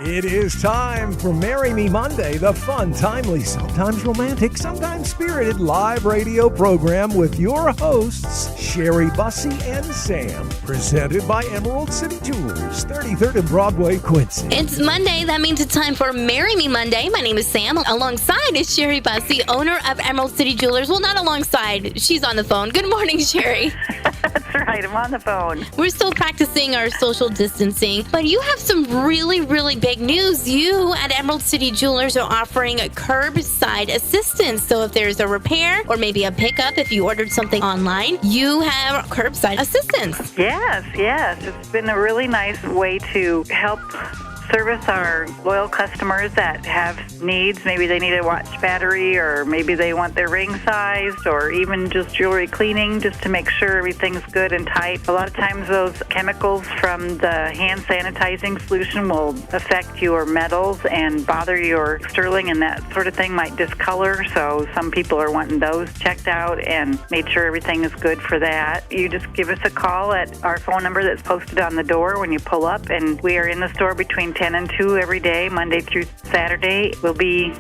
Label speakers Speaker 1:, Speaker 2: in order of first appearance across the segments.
Speaker 1: It is time for Marry Me Monday, the fun, timely, sometimes romantic, sometimes spirited live radio program with your hosts, Sherry, Bussy, and Sam. Presented by Emerald City Jewelers, 33rd and Broadway, Quincy.
Speaker 2: It's Monday. That means it's time for Marry Me Monday. My name is Sam. Alongside is Sherry Bussy, owner of Emerald City Jewelers. Well, not alongside. She's on the phone. Good morning, Sherry.
Speaker 3: That's right. I'm on the phone.
Speaker 2: We're still practicing our social distancing, but you have some really, really big news. You at Emerald City Jewelers are offering a curbside assistance. So if there's a repair or maybe a pickup, if you ordered something online, you have curbside assistance.
Speaker 3: Yes. It's been a really nice way to help service our loyal customers that have needs. Maybe they need a watch battery, or maybe they want their ring sized, or even just jewelry cleaning just to make sure everything's good and tight. A lot of times those chemicals from the hand sanitizing solution will affect your metals and bother your sterling, and that sort of thing might discolor. So some people are wanting those checked out and made sure everything is good for that. You just give us a call at our phone number that's posted on the door when you pull up, and we are in the store between 10 and 2 every day, Monday through Saturday. We'll be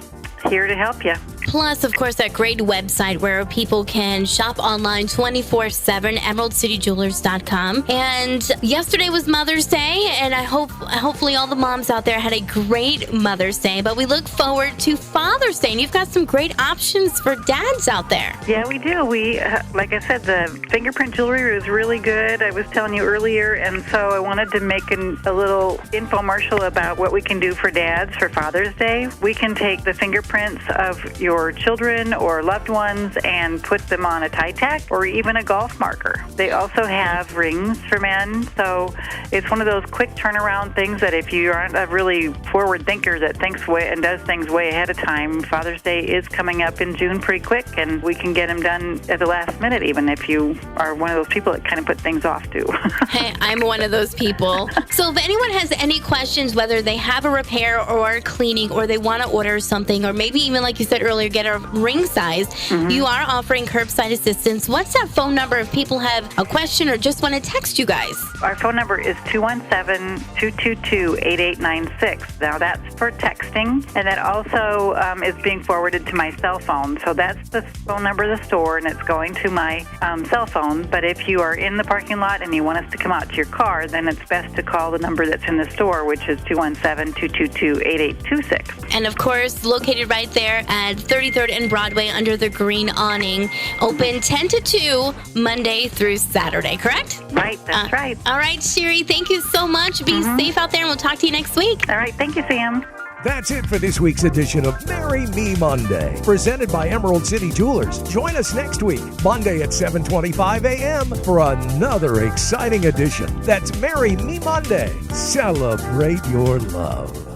Speaker 3: here to help you.
Speaker 2: Plus, of course, that great website where people can shop online 24/7, emeraldcityjewelers.com. And yesterday was Mother's Day, and hopefully all the moms out there had a great Mother's Day. But we look forward to Father's Day, and you've got some great options for dads out there.
Speaker 3: Yeah, we do. We, like I said, the fingerprint jewelry is really good. I was telling you earlier, and so I wanted to make a little infomercial about what we can do for dads for Father's Day. We can take the fingerprints of your children or loved ones and put them on a tie tack or even a golf marker. They also have rings for men, so it's one of those quick turnaround things that if you aren't a really forward thinker that thinks and does things way ahead of time, Father's Day is coming up in June pretty quick, and we can get them done at the last minute, even if you are one of those people that kind of put things off too.
Speaker 2: Hey, I'm one of those people. So if anyone has any questions, whether they have a repair or cleaning, or they want to order something, or maybe even like you said earlier, get a ring size, you are offering curbside assistance. What's that phone number if people have a question or just want to text you guys?
Speaker 3: Our phone number is 217-222-8896. Now that's for texting, and that also is being forwarded to my cell phone. So that's the phone number of the store, and it's going to my cell phone. But if you are in the parking lot and you want us to come out to your car, then it's best to call the number that's in the store, which is 217-222-8826.
Speaker 2: And of course, located right there at 33rd and Broadway under the green awning. Open 10 to 2, Monday through Saturday, correct?
Speaker 3: Right, that's right.
Speaker 2: All right, Sherry, thank you so much. Be safe out there, and we'll talk to you next week.
Speaker 3: All right, thank you, Sam.
Speaker 1: That's it for this week's edition of Marry Me Monday, presented by Emerald City Jewelers. Join us next week, Monday at 7:25 a.m. for another exciting edition. That's Marry Me Monday. Celebrate your love.